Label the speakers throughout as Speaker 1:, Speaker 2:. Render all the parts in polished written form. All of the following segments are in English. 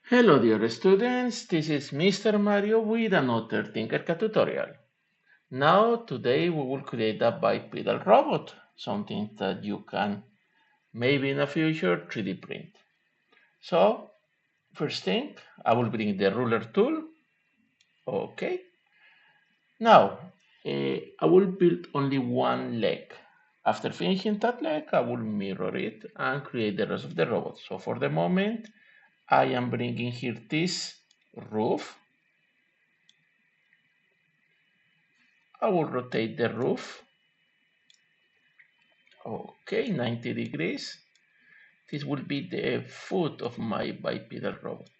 Speaker 1: Hello dear students, this is Mr. Mario with another Tinkercad tutorial. Now today we will create a bipedal robot, something that you can maybe in the future 3D print. So first thing, I will bring the ruler tool. Okay. Now I will build only one leg. After finishing that leg, I will mirror it and create the rest of the robot. So for the moment, I am bringing here this roof. I will rotate the roof. Okay, 90 degrees. This will be the foot of my bipedal robot.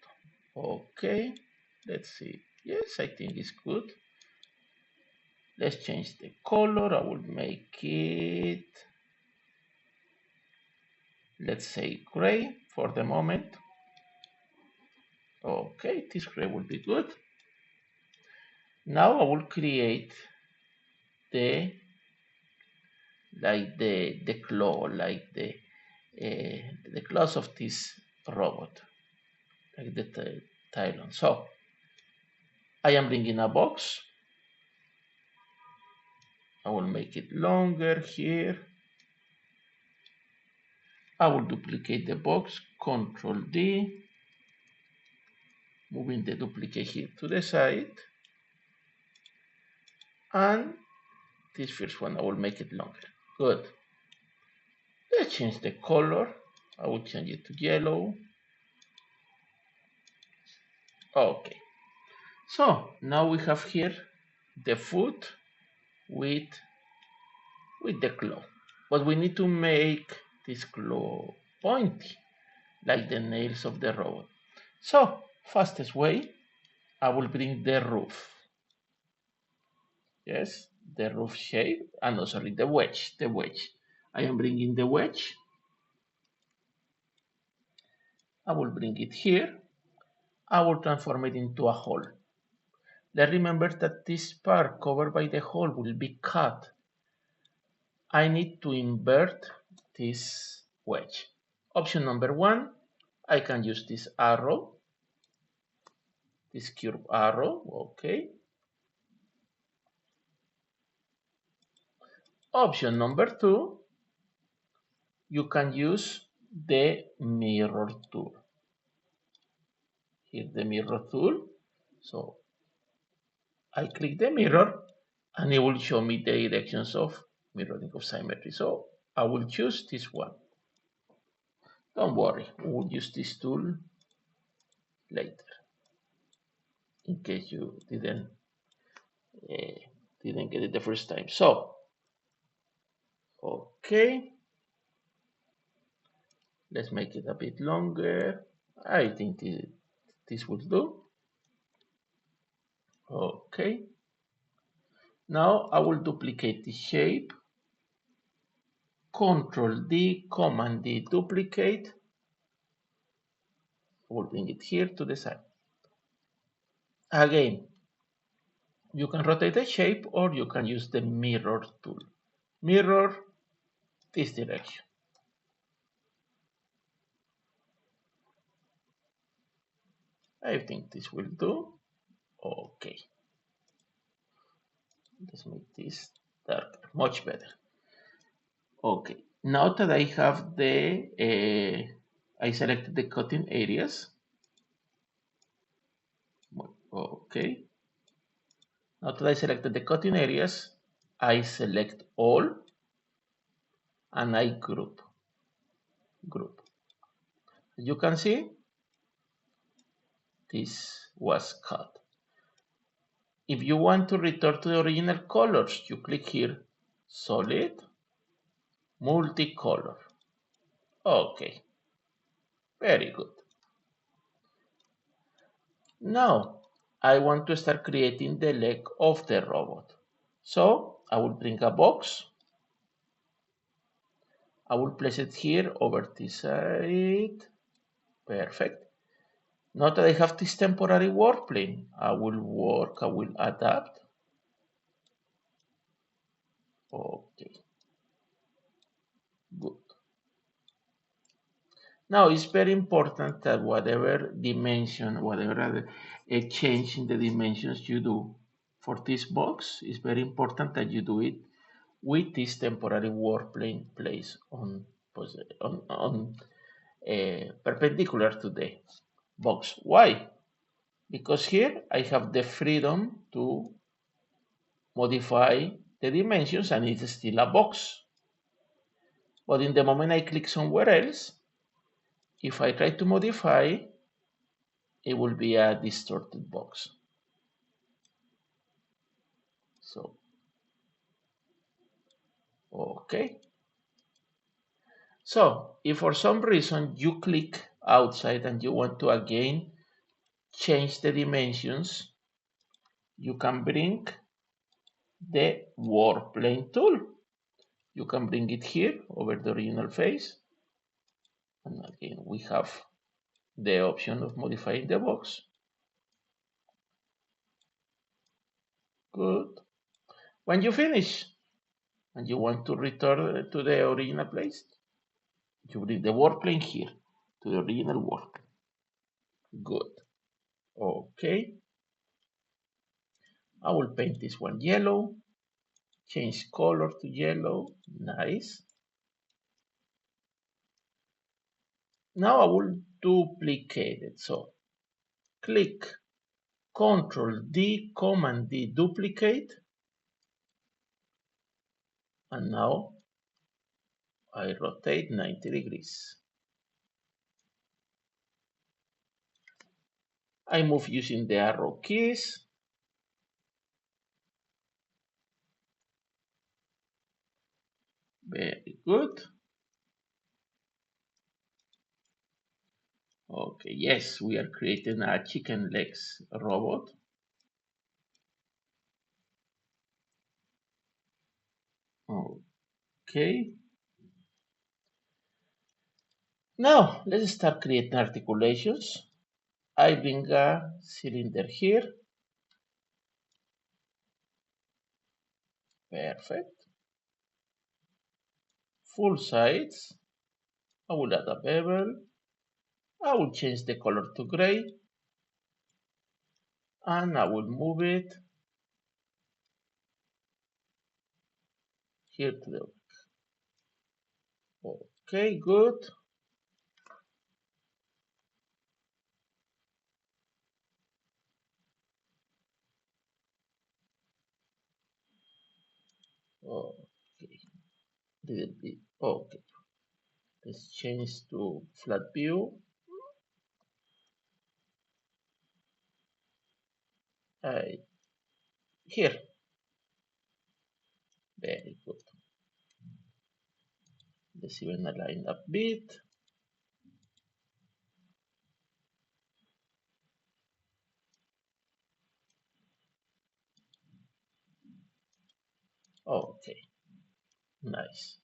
Speaker 1: Okay, let's see. Yes, I think it's good. Let's change the color. I will make it, let's say, gray for the moment. Okay, this gray will be good. Now I will create the the claw, like the claws of this robot, like the talon. So I am bringing a box. I will make it longer here. I will duplicate the box, Control D, moving the duplicate here to the side. And this first one, I will make it longer. Good. Let's change the color. I will change it to yellow. Okay. So now we have here the foot with the claw. But we need to make this claw pointy, like the nails of the robot. So, fastest way, I will bring the roof. Yes, the roof shape, and no, sorry, the wedge. I am bringing the wedge. I will bring it here. I will transform it into a hole. Let's remember that this part covered by the hole will be cut. I need to invert this wedge. Option number one, I can use this arrow, this curve arrow, okay. Option number two, you can use the mirror tool. Here the mirror tool. So I click the mirror and it will show me the directions of mirroring of symmetry. So I will choose this one. Don't worry, we will use this tool later in case you uh, didn't get it the first time. So, okay, let's make it a bit longer. I think this will do. Okay. Now I will duplicate the shape. Control D, Command D, duplicate. We'll bring it here to the side. Again, you can rotate the shape or you can use the mirror tool. Mirror this direction. I think this will do. Okay. Let's make this darker, much better. Okay. Now that I have I selected the cutting areas. Okay. Now that I selected the cutting areas, I select all and I group. As you can see, this was cut. If you want to return to the original colors, you click here, Solid, Multicolor. Okay, very good. Now, I want to start creating the leg of the robot. So, I will bring a box. I will place it here over this side. Perfect. Now that I have this temporary work plane, I will adapt. Okay, good. Now, it's very important that whatever dimension, whatever a change in the dimensions you do for this box, it's very important that you do it with this temporary warplane placed on perpendicular to the box. Why? Because here I have the freedom to modify the dimensions and it's still a box. But in the moment I click somewhere else, if I try to modify, it will be a distorted box. So, okay. So, if for some reason you click outside and you want to again change the dimensions, you can bring the warplane tool. You can bring it here over the original face. And again, we have the option of modifying the box. Good. When you finish and you want to return to the original place, you bring the warplane here to the original work. Good. Okay. I will paint this one yellow. Change color to yellow. Nice. Now I will duplicate it. So click Control D, Command D, duplicate. And now I rotate 90 degrees. I move using the arrow keys. Very good. Okay, yes, we are creating a chicken legs robot. Okay. Now, let's start creating articulations. I bring a cylinder here. Perfect. Full size. I will add a bevel. I will change the color to gray. And I will move it here to the back. Okay, good. Okay, little bit. Okay, let's change to flat view. Here. Very good. Let's even align a bit. Okay, nice.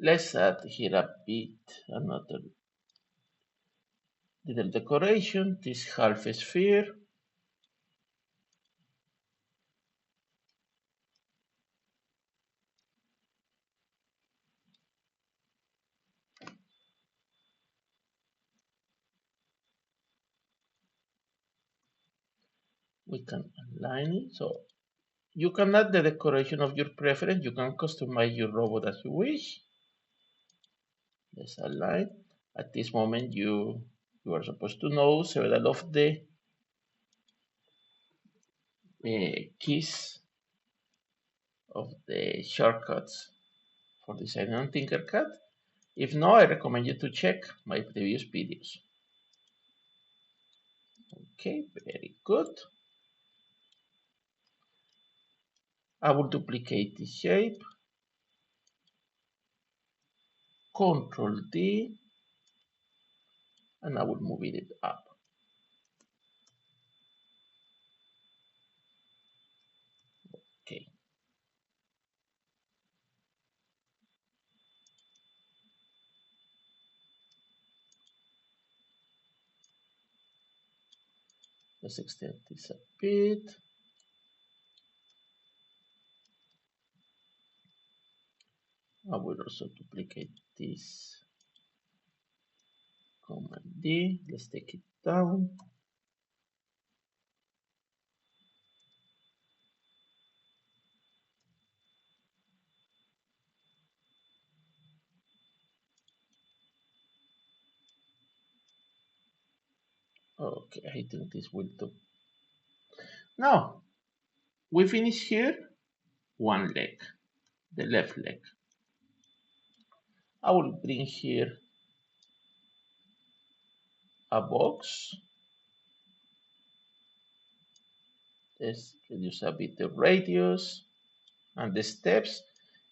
Speaker 1: Let's add here a bit, another little decoration, this half sphere. We can align it. So you can add the decoration of your preference. You can customize your robot as you wish. Let's align. At this moment, you are supposed to know several of the keys of the shortcuts for designing on Tinkercad. If not, I recommend you to check my previous videos. Okay, very good. I will duplicate this shape. Control D, and I will move it up. Okay. Let's extend this a bit. I will also duplicate this Command D. Let's take it down. Okay, I think this will do. Now, we finish here one leg, the left leg. I will bring here a box. Let's reduce a bit the radius and the steps.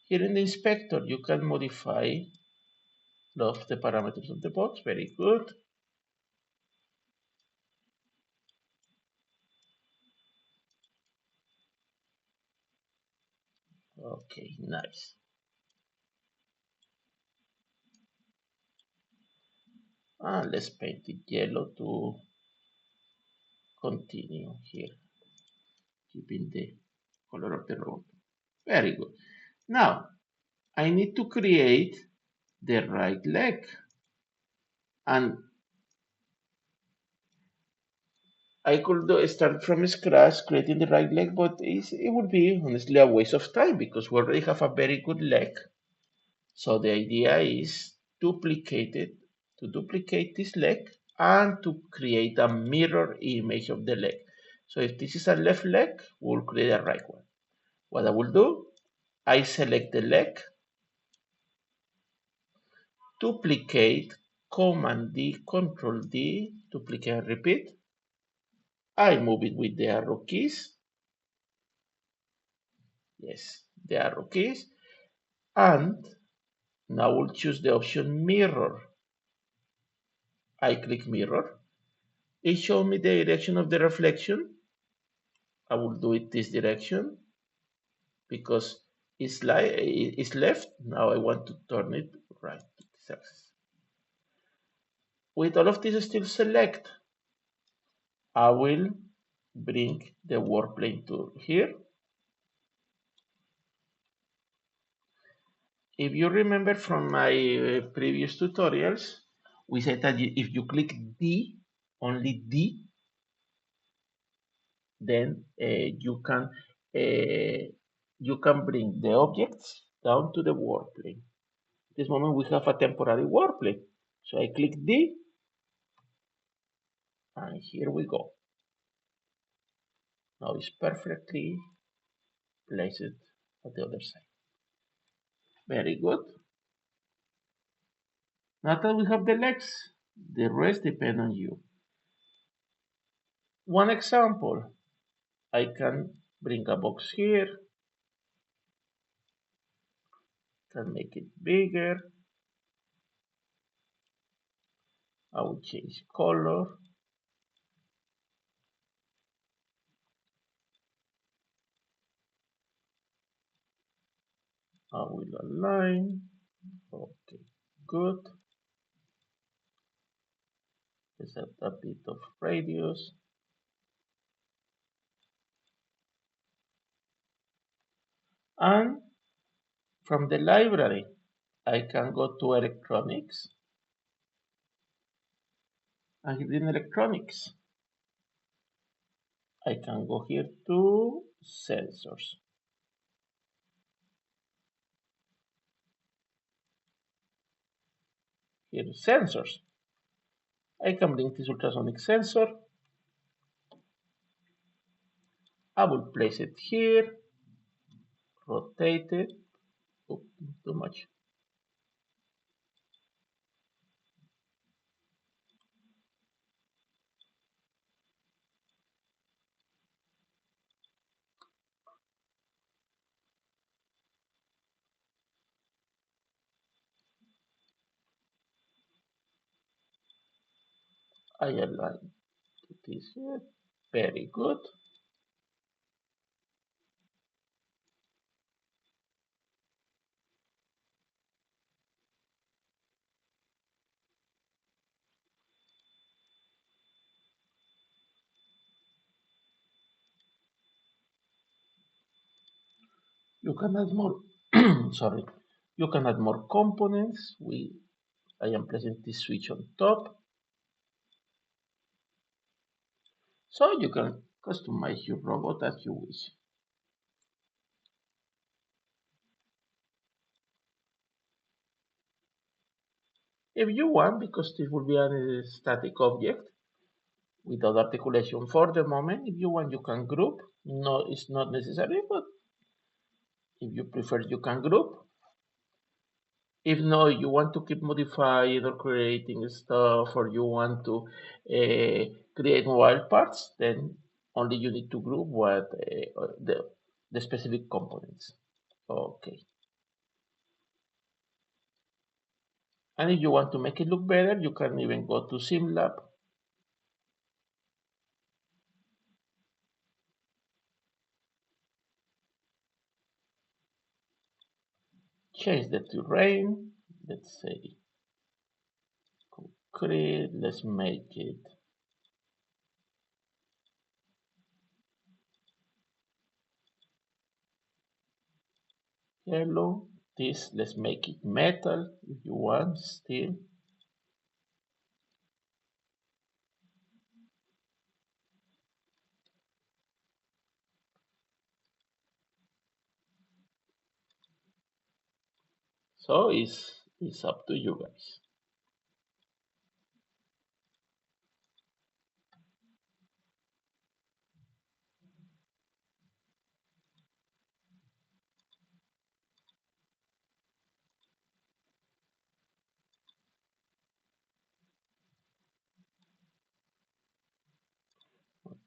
Speaker 1: Here in the inspector, you can modify the parameters of the box. Very good. Okay, nice. And let's paint it yellow to continue here, keeping the color of the road. Very good. Now, I need to create the right leg. And I could start from scratch creating the right leg, but it would be honestly a waste of time because we already have a very good leg. So the idea is to duplicate this leg and to create a mirror image of the leg. So if this is a left leg, we'll create a right one. What I will do, I select the leg, duplicate, Command D, Control D, duplicate and repeat. I move it with the arrow keys. Yes, the arrow keys. And now we'll choose the option mirror. I click mirror. It shows me the direction of the reflection. I will do it this direction because it's left. Now I want to turn it right to this axis. With all of this still select, I will bring the work plane to here. If you remember from my previous tutorials, we said that if you click D, only D, then you can bring the objects down to the work plane. At this moment we have a temporary work plane. So I click D, and here we go. Now it's perfectly placed at the other side. Very good. Now that we have the legs, the rest depend on you. One example, I can bring a box here, can make it bigger. I will change color. I will align. Okay, good. Let's add a bit of radius. And from the library, I can go to electronics. And here in electronics, I can go here to sensors. Here sensors. I can bring this ultrasonic sensor. I will place it here, rotate it. Oh, too much. I align this here. Very good. You can add more. Sorry. You can add more components. I am pressing this switch on top. So you can customize your robot as you wish. If you want, because this will be a static object without articulation for the moment, if you want, you can group. No, it's not necessary, but if you prefer, you can group. If no, you want to keep modifying or creating stuff, or you want to create wild parts, then only you need to group what the specific components. Okay. And if you want to make it look better, you can even go to SimLab. Change the terrain. Let's say concrete. Let's make it yellow. This, let's make it metal if you want still. So it's up to you guys.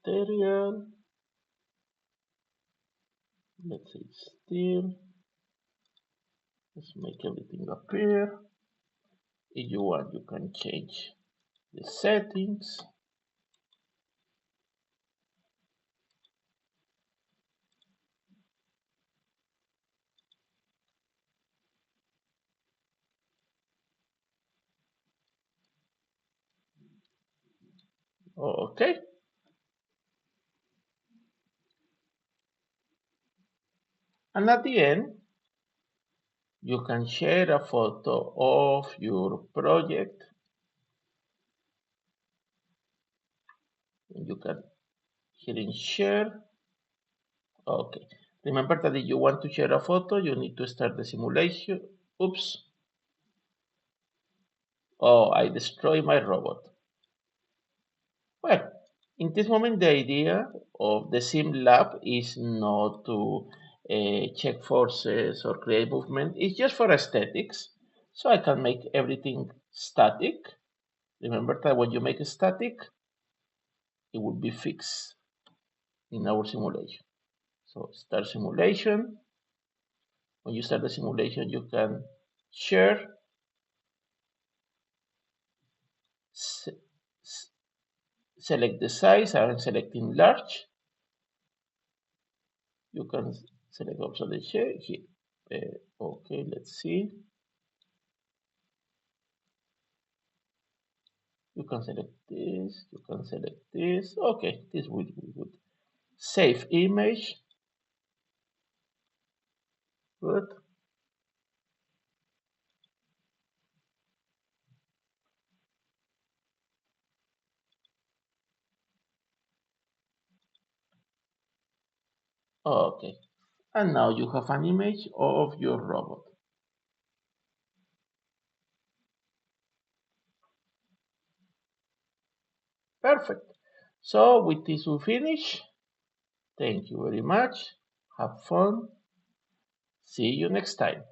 Speaker 1: Material. Let's say steel. Let's make everything appear. If you want, you can change the settings. Okay. And at the end, you can share a photo of your project. You can hit in share. Okay. Remember that if you want to share a photo, you need to start the simulation. Oops. Oh, I destroyed my robot. Well, in this moment, the idea of the sim lab is not to check forces or create movement. It's just for aesthetics. So I can make everything static. Remember that when you make it static, it will be fixed in our simulation. So start simulation. When you start the simulation, you can share, select the size. I'm selecting large. You can select also the share here. Okay, let's see. You can select this. You can select this. Okay, this will be good. Save image. Good. Okay. And now you have an image of your robot. Perfect. So with this we finish. Thank you very much. Have fun. See you next time.